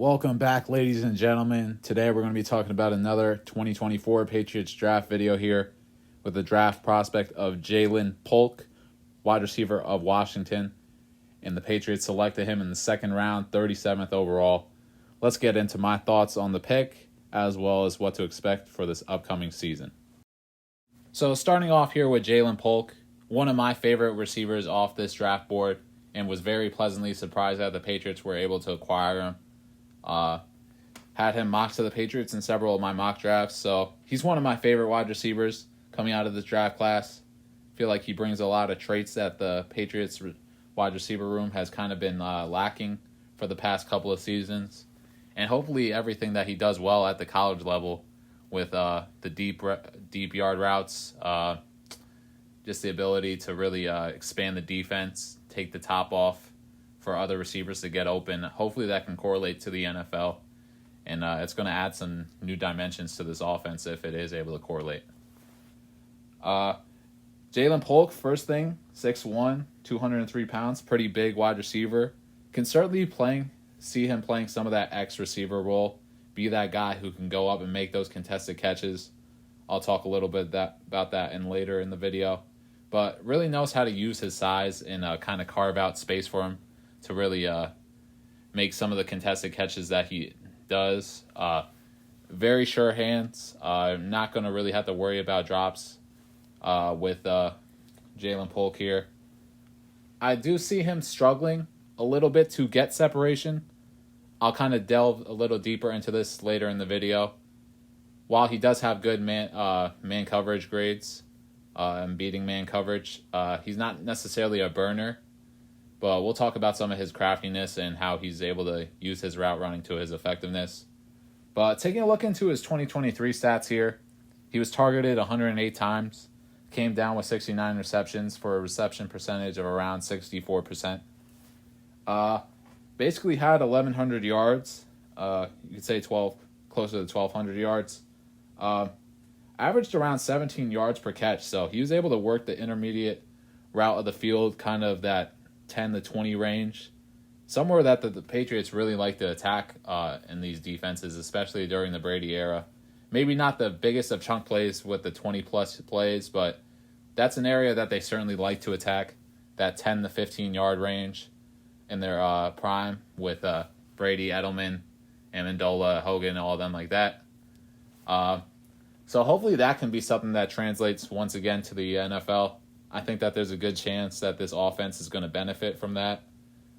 Welcome back, ladies and gentlemen. Today we're going to be talking about another 2024 Patriots draft video here with the draft prospect of Jalen Polk, wide receiver of Washington. And the Patriots selected him in the second round, 37th overall. Let's get into my thoughts on the pick, as well as what to expect for this upcoming season. So starting off here with Jalen Polk, one of my favorite receivers off this draft board, and was very pleasantly surprised that the Patriots were able to acquire him. Had him mocked to the Patriots in several of my mock drafts, so he's one of my favorite wide receivers coming out of this draft class. I feel like he brings a lot of traits that the Patriots wide receiver room has kind of been lacking for the past couple of seasons, and hopefully everything that he does well at the college level with the deep yard routes, just the ability to really expand the defense, take the top off for other receivers to get open. Hopefully that can correlate to the NFL, and it's going to add some new dimensions to this offense if it is able to correlate. Jalen Polk, first thing, 6'1", 203 pounds, pretty big wide receiver. Can certainly see him playing some of that X receiver role, be that guy who can go up and make those contested catches. I'll talk a little bit about that later in the video. But really knows how to use his size and kind of carve out space for him to really make some of the contested catches that he does. Very sure hands. Not going to really have to worry about drops with Jalen Polk here. I do see him struggling a little bit to get separation. I'll kind of delve a little deeper into this later in the video. While he does have good man coverage grades and beating man coverage, he's not necessarily a burner. But we'll talk about some of his craftiness and how he's able to use his route running to his effectiveness. But taking a look into his 2023 stats here, he was targeted 108 times, came down with 69 receptions for a reception percentage of around 64%. Basically had 1,100 yards. You could say closer to 1,200 yards. Averaged around 17 yards per catch, so he was able to work the intermediate route of the field, kind of that 10 to 20 range, somewhere that the Patriots really like to attack in these defenses, especially during the Brady era. Maybe not the biggest of chunk plays with the 20-plus plays, but that's an area that they certainly like to attack, that 10 to 15-yard range in their prime with Brady, Edelman, Amendola, Hogan, all of them like that. So hopefully that can be something that translates once again to the NFL. I think that there's a good chance that this offense is going to benefit from that,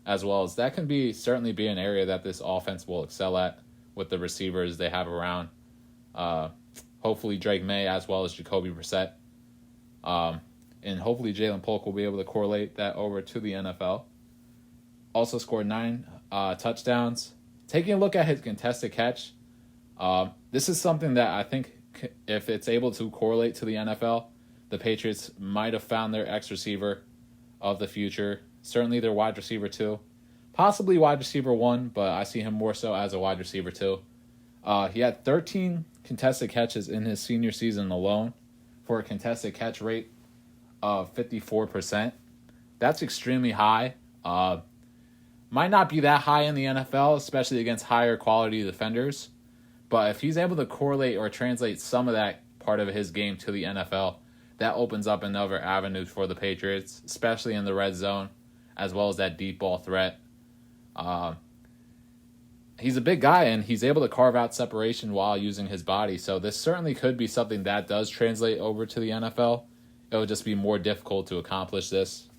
as well as that can certainly be an area that this offense will excel at with the receivers they have around. Hopefully Drake May as well as Jacoby Brissett. And hopefully Jalen Polk will be able to correlate that over to the NFL. Also scored 9 touchdowns. Taking a look at his contested catch, this is something that I think if it's able to correlate to the NFL, the Patriots might have found their X receiver of the future. Certainly their wide receiver 2. Possibly wide receiver 1, but I see him more so as a wide receiver 2. He had 13 contested catches in his senior season alone for a contested catch rate of 54%. That's extremely high. Might not be that high in the NFL, especially against higher quality defenders. But if he's able to correlate or translate some of that part of his game to the NFL, that opens up another avenue for the Patriots, especially in the red zone, as well as that deep ball threat. He's a big guy, and he's able to carve out separation while using his body. So this certainly could be something that does translate over to the NFL. It would just be more difficult to accomplish this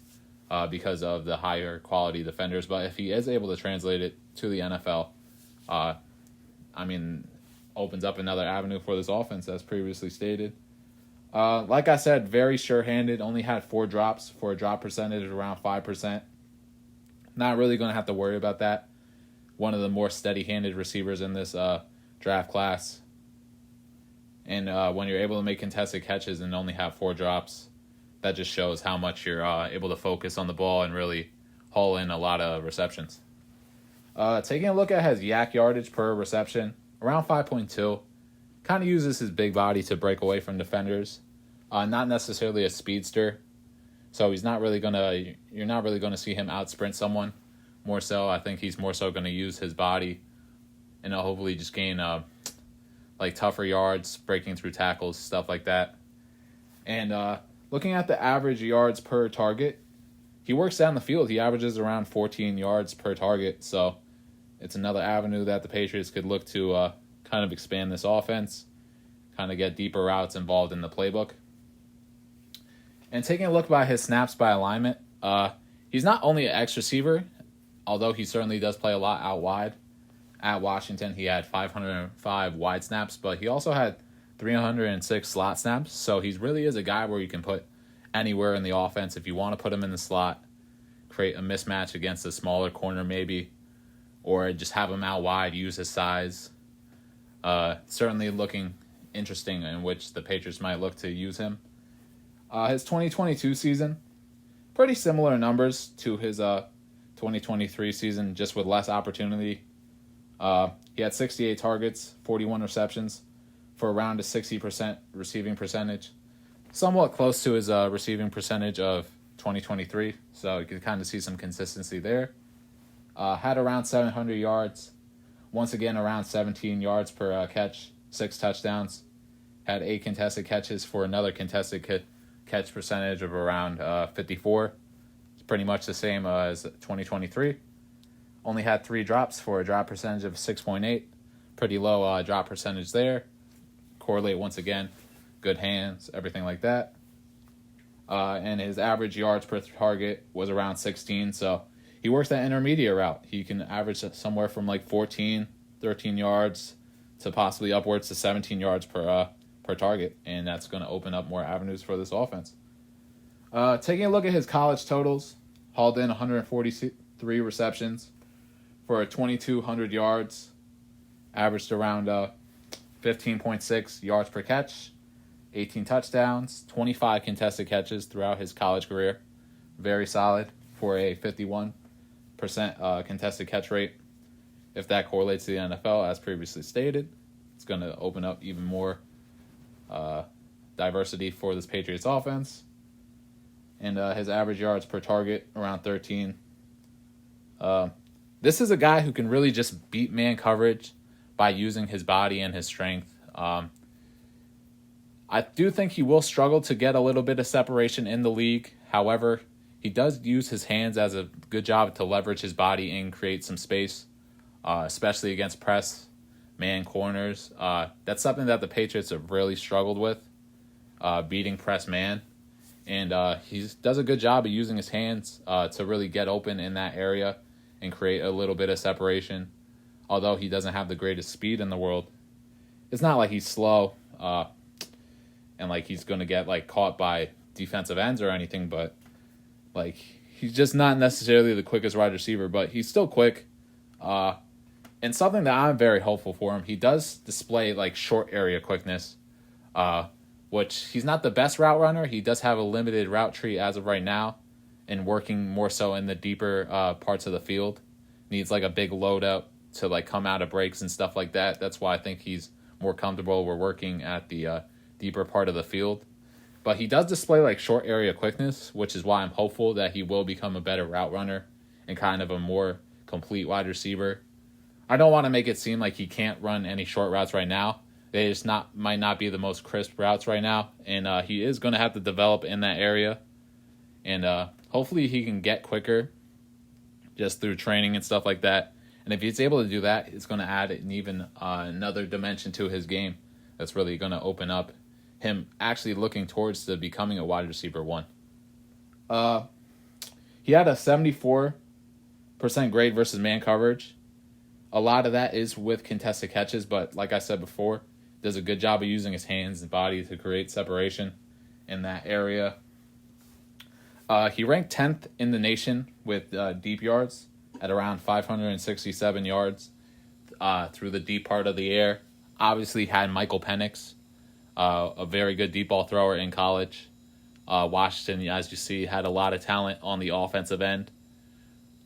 because of the higher quality defenders. But if he is able to translate it to the NFL, opens up another avenue for this offense, as previously stated. Like I said, very sure-handed. Only had 4 drops for a drop percentage of around 5%. Not really going to have to worry about that. One of the more steady-handed receivers in this draft class. And when you're able to make contested catches and only have 4 drops, that just shows how much you're able to focus on the ball and really haul in a lot of receptions. Taking a look at his yak yardage per reception, around 5.2. Kind of uses his big body to break away from defenders. Not necessarily a speedster, so you're not really gonna see him out sprint someone. More so, I think he's more so going to use his body and hopefully just gain like tougher yards, breaking through tackles, stuff like that. And looking at the average yards per target, he works down the field. He averages around 14 yards per target. So it's another avenue that the Patriots could look to kind of expand this offense, kind of get deeper routes involved in the playbook. And taking a look by his snaps by alignment, he's not only an X receiver, although he certainly does play a lot out wide. At Washington, he had 505 wide snaps, but he also had 306 slot snaps. So he really is a guy where you can put anywhere in the offense. If you want to put him in the slot, create a mismatch against a smaller corner maybe, or just have him out wide, use his size. Certainly looking interesting in which the Patriots might look to use him. His 2022 season, pretty similar numbers to his 2023 season, just with less opportunity. He had 68 targets, 41 receptions, for around a 60% receiving percentage. Somewhat close to his receiving percentage of 2023, so you can kind of see some consistency there. Had around 700 yards, once again around 17 yards per catch, 6 touchdowns. Had 8 contested catches for another contested catch percentage of around 54. It's pretty much the same as 2023. Only had 3 drops for a drop percentage of 6.8. Pretty low drop percentage there. Correlate once again, good hands, everything like that. And his average yards per target was around 16, so he works that intermediate route. He can average somewhere from like 14, 13 yards to possibly upwards to 17 yards per target, and that's going to open up more avenues for this offense. Taking a look at his college totals, hauled in 143 receptions for 2,200 yards, averaged around 15.6 yards per catch, 18 touchdowns, 25 contested catches throughout his college career. Very solid for a 51% contested catch rate. If that correlates to the NFL, as previously stated, it's going to open up even more diversity for this Patriots offense. And his average yards per target, around 13. This is a guy who can really just beat man coverage by using his body and his strength. I do think he will struggle to get a little bit of separation in the league. However, he does use his hands as a good job to leverage his body and create some space, especially against press man corners. That's something that the Patriots have really struggled with, beating press man. And he does a good job of using his hands to really get open in that area and create a little bit of separation. Although he doesn't have the greatest speed in the world, it's not like he's slow and like he's going to get like caught by defensive ends or anything, but like he's just not necessarily the quickest wide receiver, but he's still quick. And something that I'm very hopeful for him, he does display like short area quickness, which he's not the best route runner. He does have a limited route tree as of right now and working more so in the deeper parts of the field. Needs like a big loadout to like come out of breaks and stuff like that. That's why I think he's more comfortable. We're working at the deeper part of the field. But he does display like short area quickness, which is why I'm hopeful that he will become a better route runner and kind of a more complete wide receiver. I don't want to make it seem like he can't run any short routes right now. They just might not be the most crisp routes right now. And he is going to have to develop in that area. And hopefully he can get quicker just through training and stuff like that. And if he's able to do that, it's going to add an even another dimension to his game that's really going to open up him actually looking towards to becoming a wide receiver 1. He had a 74% grade versus man coverage. A lot of that is with contested catches, but like I said before, does a good job of using his hands and body to create separation in that area. He ranked 10th in the nation with deep yards at around 567 yards through the deep part of the air. Obviously had Michael Penix, a very good deep ball thrower in college. Washington, as you see, had a lot of talent on the offensive end.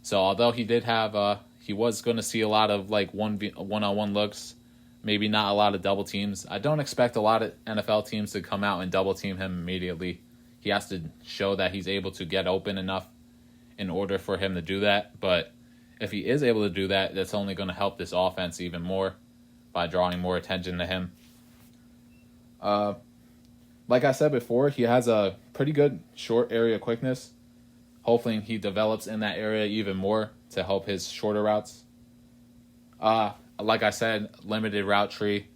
So although he did have, he was going to see a lot of like one-on-one looks, maybe not a lot of double teams. I don't expect a lot of NFL teams to come out and double team him immediately. He has to show that he's able to get open enough in order for him to do that. But if he is able to do that, that's only going to help this offense even more by drawing more attention to him. Like I said before, he has a pretty good short area quickness. Hopefully he develops in that area even more to help his shorter routes. Like I said, limited route tree.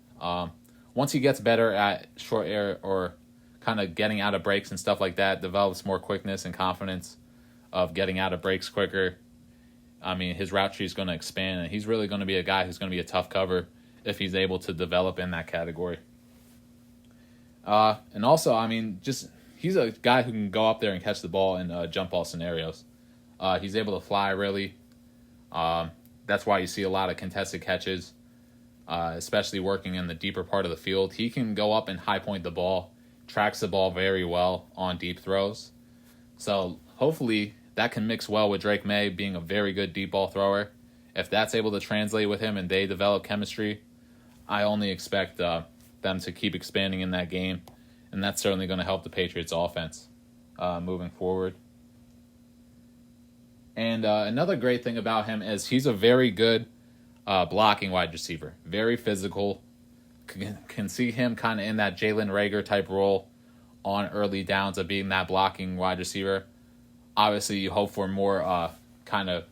Once he gets better at short area or kind of getting out of breaks and stuff like that, develops more quickness and confidence of getting out of breaks quicker. I mean, his route tree is going to expand, and he's really going to be a guy who's going to be a tough cover if he's able to develop in that category. And also, I mean, he's a guy who can go up there and catch the ball in jump ball scenarios. He's able to fly, really. That's why you see a lot of contested catches, especially working in the deeper part of the field. He can go up and high point the ball, tracks the ball very well on deep throws. So hopefully that can mix well with Drake May being a very good deep ball thrower. If that's able to translate with him and they develop chemistry, I only expect them to keep expanding in that game, and that's certainly going to help the Patriots offense moving forward. And another great thing about him is he's a very good blocking wide receiver, very physical. Can see him kind of in that Jalen Reagor type role on early downs of being that blocking wide receiver. Obviously, you hope for more kind of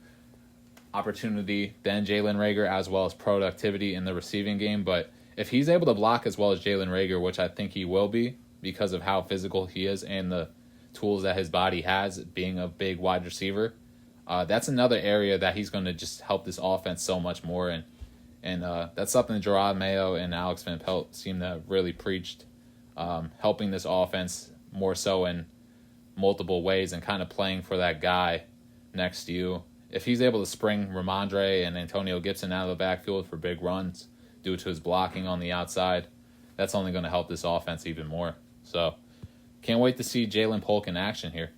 opportunity than Jalen Reagor, as well as productivity in the receiving game. But if he's able to block as well as Jalen Reagor, which I think he will be because of how physical he is and the tools that his body has, being a big wide receiver, that's another area that he's going to just help this offense so much more. And that's something that Gerard Mayo and Alex Van Pelt seem to have really preached, helping this offense more so in multiple ways and kind of playing for that guy next to you. If he's able to spring Ramondre and Antonio Gibson out of the backfield for big runs due to his blocking on the outside, that's only going to help this offense even more. So can't wait to see Jalen Polk in action here.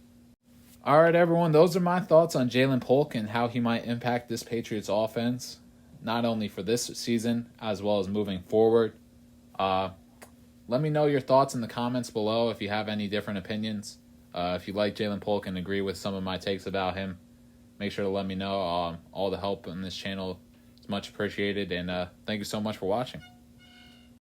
All right, everyone, those are my thoughts on Jalen Polk and how he might impact this Patriots offense, not only for this season as well as moving forward. Let me know your thoughts in the comments below if you have any different opinions. If you like Jalen Polk and agree with some of my takes about him, make sure to let me know. All the help on this channel is much appreciated, and thank you so much for watching.